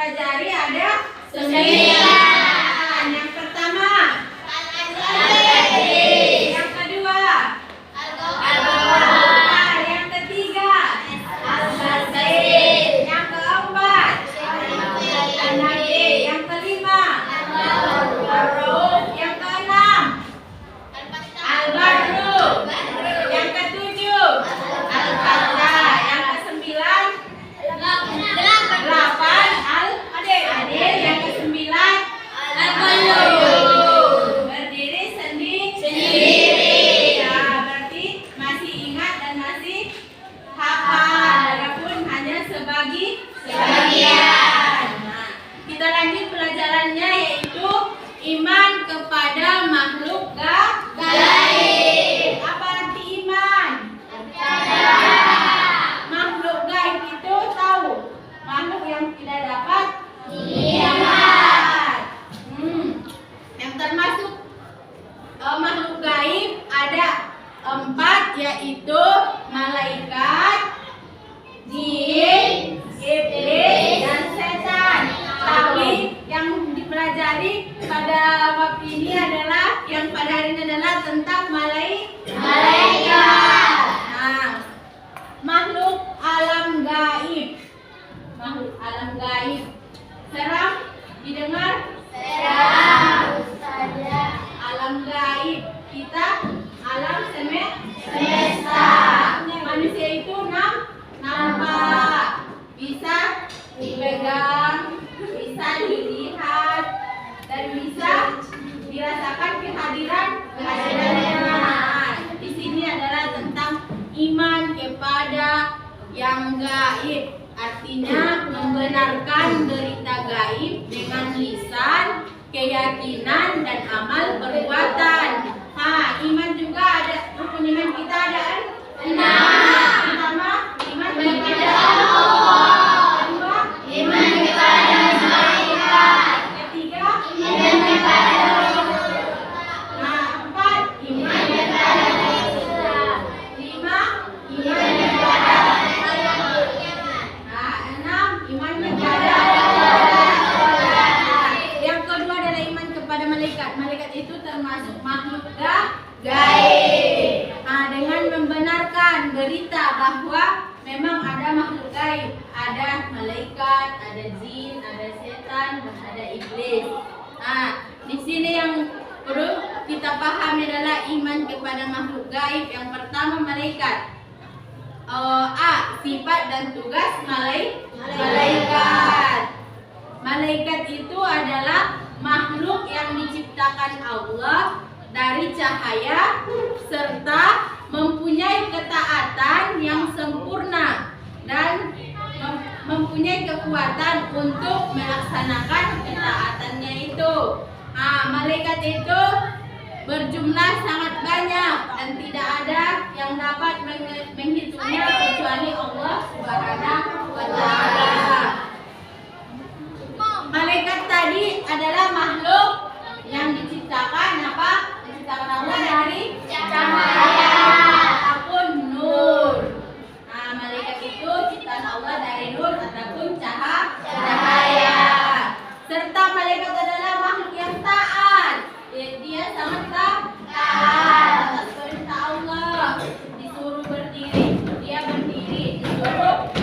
pelajari ada 9. Yang pertama, yang kedua, Al-Baqarah. Yang ketiga, Al-Yasin. Yang keempat, An-Nahl. Yang kelima, Ar-Rum. Yang keenam, Al-Barru. Yang ketujuh, Al-Fatah. Yang kesembilan, 8, Al-Adil. Yang kesembilan, Al-Qayyum. Berdiri sendiri. Ya, berarti masih ingat dan masih hafal, walaupun hanya sebagian. Nah, kita lanjut pelajarannya, yaitu iman kepada makhluk gaib. Apa arti iman? Makhluk gaib itu tahu, makhluk yang tidak dapat dilihat. Yang termasuk makhluk gaib ada 4, yaitu malaikat, jin, iblis, dan setan. Tapi yang dipelajari pada waktu ini adalah, yang pada hari ini adalah tentang malaikat. Nah, makhluk alam gaib. Makhluk alam gaib. Seram didengar? Alam gaib. Kita alam semesta. Manusia itu nampak, bisa dipegang, bisa dilihat, dan bisa dirasakan kehadirannya. Di sini adalah tentang iman kepada yang gaib. Artinya membenarkan berita gaib dengan lisan, keyakinan, dan amal perbuatan. Iman juga ada, rukun iman kita ada 6. Pertama, iman kepada Allah. Kedua, iman kepada malaikat. Ketiga, iman kepada Rasul. 4, iman kepada Islam. 5, iman kepada 6, iman kepada yang kedua adalah iman kepada malaikat. Malaikat itu termasuk makhluk gaib. Dengan membenarkan berita bahwa memang ada makhluk gaib, ada malaikat, ada jin, ada setan, dan ada iblis. Di sini yang perlu kita pahami adalah iman kepada makhluk gaib. Yang pertama, malaikat. Sifat dan tugas malaikat. Malaikat itu adalah makhluk yang diciptakan Allah dari cahaya serta mempunyai ketaatan yang sempurna dan mempunyai kekuatan untuk melaksanakan ketaatannya itu. Malaikat itu berjumlah sangat banyak dan tidak ada yang dapat menghitungnya kecuali Allah Subhanahu wa Ta'ala. Malaikat tadi adalah makhluk yang diciptakan diciptakan Allah dari cahaya ataupun nur. Malaikat itu ciptaan Allah dari nur ataupun cahaya. Serta malaikat adalah makhluk yang taat. Dia sangat taat atas perintah Allah. Disuruh berdiri, dia berdiri. Disuruh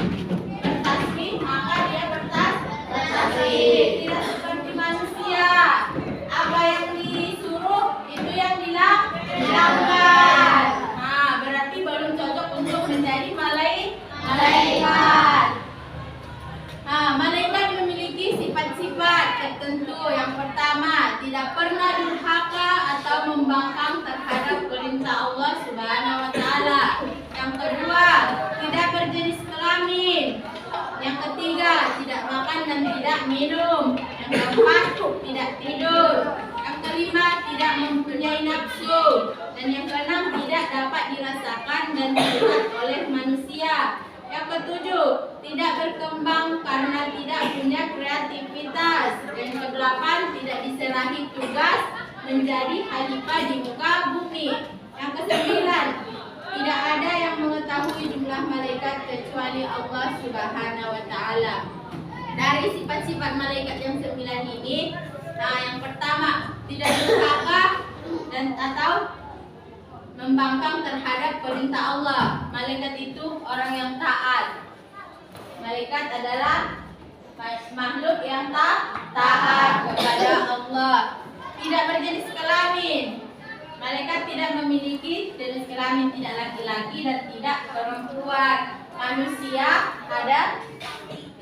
bertasbih, maka dia bertasbih. Tidak seperti manusia. Apa yang disuruh itu yang dilakukan. Berarti belum cocok untuk menjadi malaikat. Malaikat memiliki sifat-sifat tertentu. Yang pertama, tidak pernah durhaka atau membangkang terhadap perintah Allah Subhanahu wa Ta'ala. Yang kedua, tidak berjenis kelamin. Yang ketiga, tidak makan dan tidak minum. Yang keempat, tidak tidur. Yang kelima, tidak mempunyai nafsu. Dan yang keenam, tidak dapat dirasakan dan dilihat oleh manusia. Yang ketujuh, tidak berkembang karena tidak punya kreativitas. Dan yang kedelapan, tidak diserahi tugas menjadi khalifah di muka bumi. Yang kesembilan, tidak ada yang mengetahui jumlah malaikat kecuali Allah Subhanahu wa Ta'ala. Dari sifat-sifat malaikat yang 9 ini, nah yang pertama, tidak durhaka dan atau membangkang terhadap perintah Allah. Malaikat itu orang yang taat. Malaikat adalah makhluk yang taat kepada Allah. Tidak berjenis kelamin. Malaikat tidak memiliki jenis kelamin, tidak laki-laki dan tidak perempuan. Manusia ada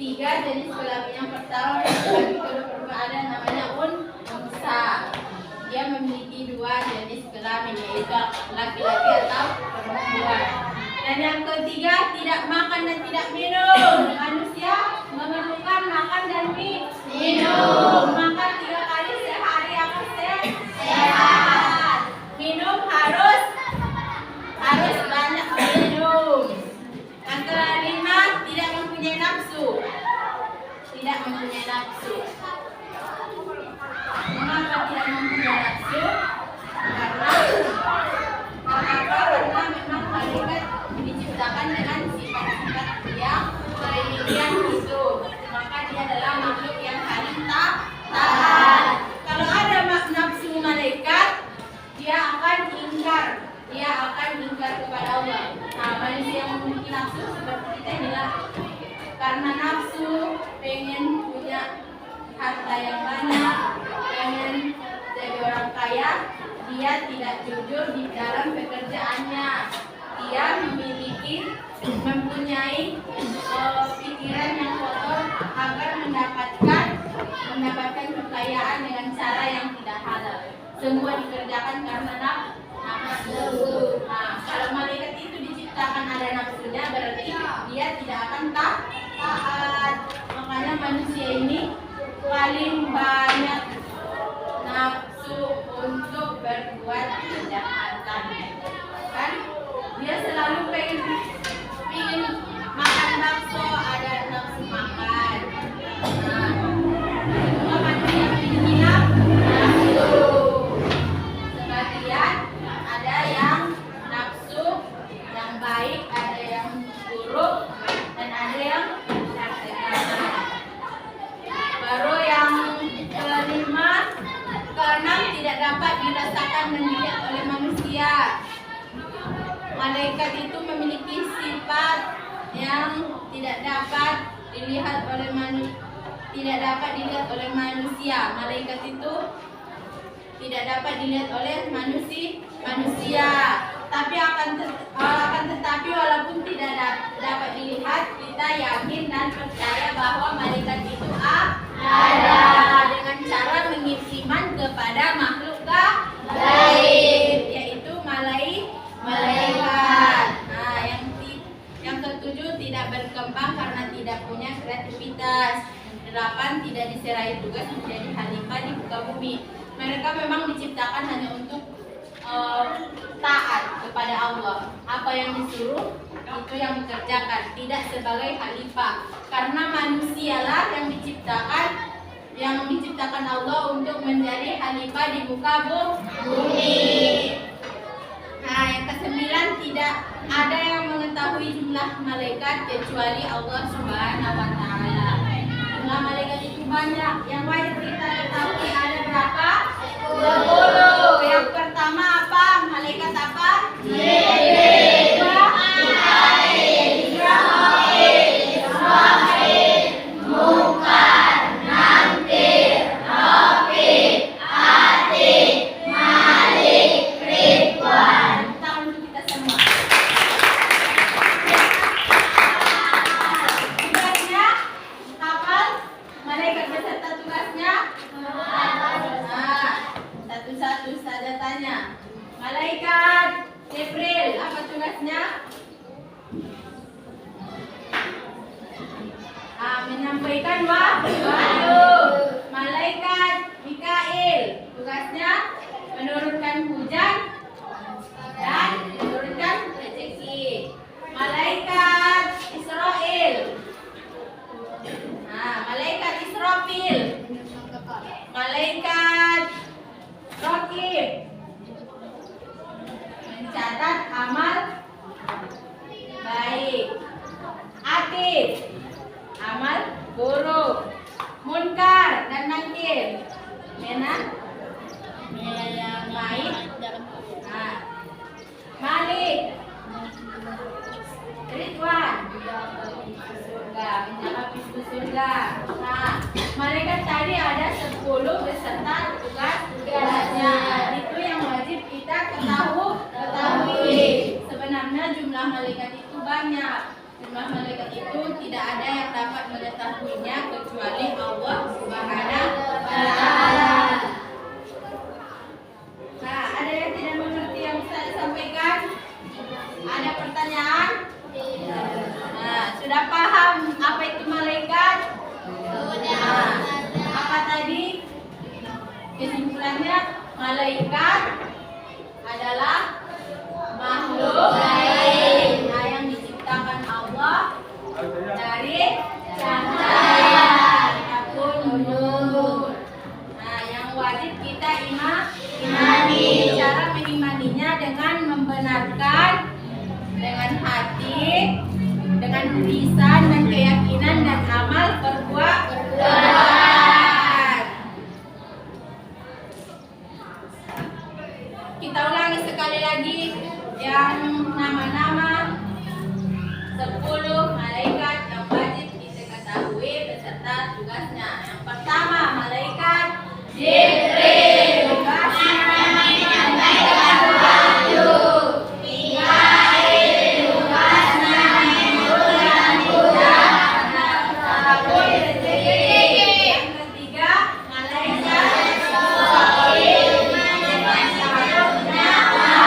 3 jenis kelamin. Yang pertama laki-laki, kedua perempuan, ada namanya unsa. Dia memiliki 2 jenis kelamin, yaitu laki-laki atau perempuan. Dan yang ketiga, tidak makan dan tidak minum. Manusia memerlukan makan dan minum. Makan 3 kali sehari akan sehat. Minum harus banyak minum. Yang kelima, tidak mempunyai nafsu. Tidak mempunyai nafsu. Mengapa tidak mempunyai nafsu? Karena memang malaikat diciptakan dengan sifat-sifat yang demikian itu. Maka dia adalah makhluk yang paling taat. Kalau ada nafsu malaikat, dia akan ingkar kepada Allah. Nah, manusia yang memiliki nafsu seperti kita inilah, karena nafsu pengen punya harta yang banyak, pengen jadi orang kaya, dia tidak jujur di dalam pekerjaannya. Dia mempunyai pikiran yang kotor agar mendapatkan kekayaan dengan cara yang tidak halal. Semua dikerjakan karena nafsu. Nah, kalau malaikat itu diciptakan ada nafsunya, berarti dia tidak akan taat. Makanya manusia ini paling banyak nafsu untuk berbuat kejahatan. Kan? Dia selalu pengen makan bakso, ada nafsu makan. Nah, semua manusia memiliki nafsu. Sebagian ada yang nafsu yang baik, ada yang buruk, dan ada yang baru yang kelima, keenam, tidak dapat dirasakan dan dilihat oleh manusia. Malaikat itu memiliki sifat yang tidak dapat dilihat oleh manusia. Malaikat itu tidak dapat dilihat oleh manusia. Tapi akan tetapi walaupun tidak dapat dilihat, kita yakin dan percaya bahwa malaikat itu ada, dengan cara mengiman kepada makhluk gaib, yaitu malaikat. Nah, yang ketujuh, tidak berkembang karena tidak punya kreativitas. 8, tidak diserahi tugas menjadi khalifah di muka bumi. Mereka memang diciptakan hanya untuk taat kepada Allah. Apa yang disuruh itu yang dikerjakan, tidak sebagai khalifah. Karena manusialah yang diciptakan Allah untuk menjadi khalifah di muka bumi. Nah, yang ke-9, tidak ada yang mengetahui jumlah malaikat kecuali Allah Subhanahu wa taala. Jumlah malaikat itu banyak. Yang wajib kita ketahui ada berapa? 10. Yang pertama apa? Malaikat apa? Jibril. Malaikat Jibril, apa tugasnya? Menyampaikan wahyu. Malaikat Mikail, tugasnya menurunkan hujan dan menurunkan rezeki. Malaikat Israel. Malaikat Israfil. Malaikat Raqib, mencatat amal baik. Atid, amal buruk. Munkar dan nakir. Mena? Baik. Nah. Malik. Ridwan. Surga. Menjaga pintu surga. Nah, malaikat tadi ada 10 beserta tugasnya. Itu yang wajib kita ketahui. Sebenarnya jumlah malaikat itu banyak. Jumlah malaikat itu tidak ada yang dapat mengetahuinya kecuali Allah Subhanahu wa Ta'ala. Nah, ada yang tidak mengerti yang saya sampaikan? Ada pertanyaan? Nah, sudah paham apa itu malaikat? Sudah. Apa tadi? Kesimpulannya, malaikat adalah makhluk gaib yang diciptakan Allah dari cahaya ataupun nur. Nah, yang wajib kita imani. Cara mengimaninya dengan membenarkan dengan hati, dengan lisan dan keyakinan dan amal perbuatan. Kita ulangi sekali lagi yang nama-nama 10 malaikat yang wajib kita ketahui beserta tugasnya. Yang pertama, malaikat Jibril, tugasnya menyampaikan wahyu. Mikail, tugasnya menurunkan hujan ataupun rezeki. Yang ketiga, malaikat Israfil, menyampaikan nyawa.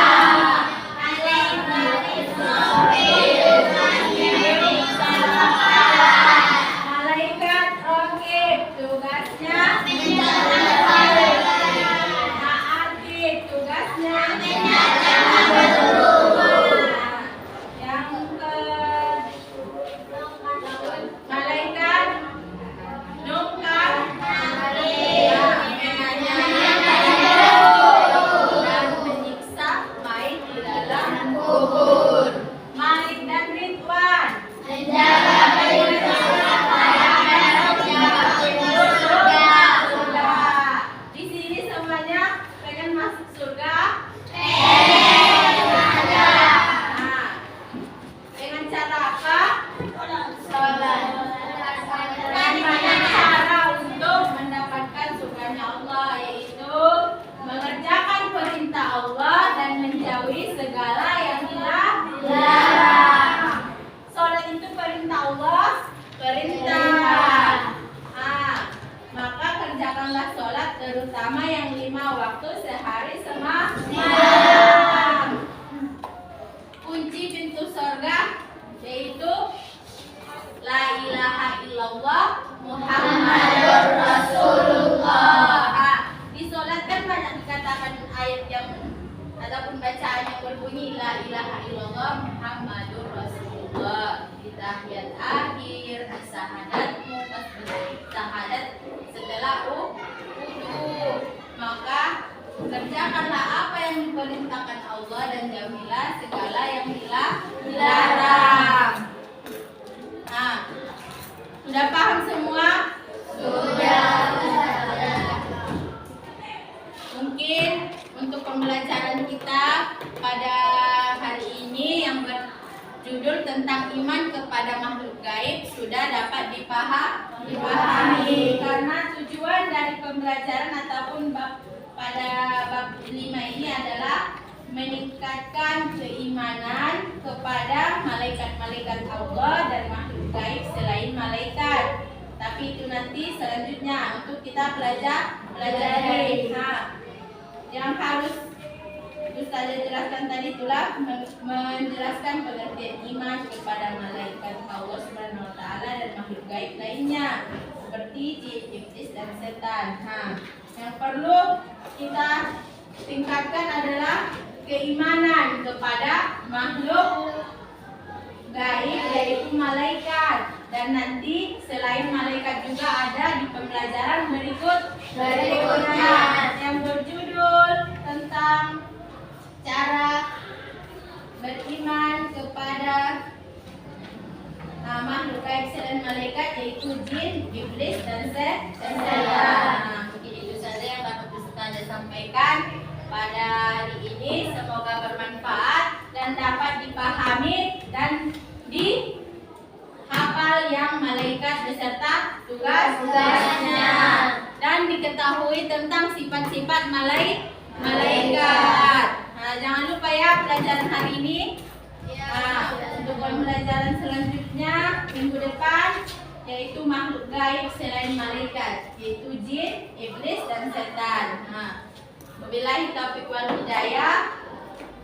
Malaikat Israfil, malaikat Raqib, tugasnya tugasnya yang malaikat Nungkar dan menyiksa mayit di dalam kubur. Malik dan Ridwan menjaga pintu surga. Di sini semuanya pengen masuk surga? Nah, dengan cara apa? Sholat. Dan banyak cara untuk mendapatkan surganya Allah, yaitu mengerjakan perintah Allah dan menjauhi segala yang dilarang. Sholat itu perintah Allah, perintah. Maka kerjakanlah sholat terutama yang 5 waktu sehari semalam. Kunci pintu surga yaitu La ilaha illallah Muhammadur Rasulullah. Di sholat kan banyak dikatakan ayat yang ataupun bacaan yang berbunyi La ilaha illallah Muhammadur Rasulullah. Di tahiyat akhir, di sahadatmu, pas sahadat setelah wudu. Maka kerjakanlah apa yang diperintahkan Allah dan jauhilah segala yang dilarang. Nah, sudah paham semua? Sudah. Mungkin untuk pembelajaran kita pada hari ini yang berjudul tentang iman kepada makhluk gaib sudah dapat dipahami. Karena tujuan dari pembelajaran ataupun pada bab 5 ini adalah meningkatkan keimanan kepada malaikat-malaikat Allah dan makhluk gaib selain malaikat. Tapi itu nanti selanjutnya untuk kita pelajari. Nah, yang harus Ustazah jelaskan tadi itulah menjelaskan pengertian iman kepada malaikat Allah Subhanahu wa Ta'ala dan makhluk gaib lainnya seperti jin, iblis dan setan. Nah, yang perlu kita tingkatkan adalah keimanan kepada makhluk gaib yaitu malaikat. Dan nanti selain malaikat juga ada di pembelajaran berikutnya yang berjudul tentang cara beriman kepada makhluk gaib selain malaikat yaitu jin, iblis dan setan. Mungkin itu saja yang dapat Ustaz sampaikan pada hari ini. Semoga bermanfaat dan dapat dipahami dan dihafal yang malaikat beserta tugas-tugasnya dan diketahui tentang sifat-sifat malaikat. Nah, jangan lupa ya pelajaran hari ini. Untuk pembelajaran selanjutnya minggu depan yaitu makhluk gaib selain malaikat yaitu jin, iblis dan setan. Wabillahi taufiq wal hidayah.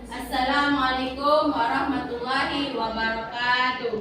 Assalamualaikum warahmatullahi wabarakatuh.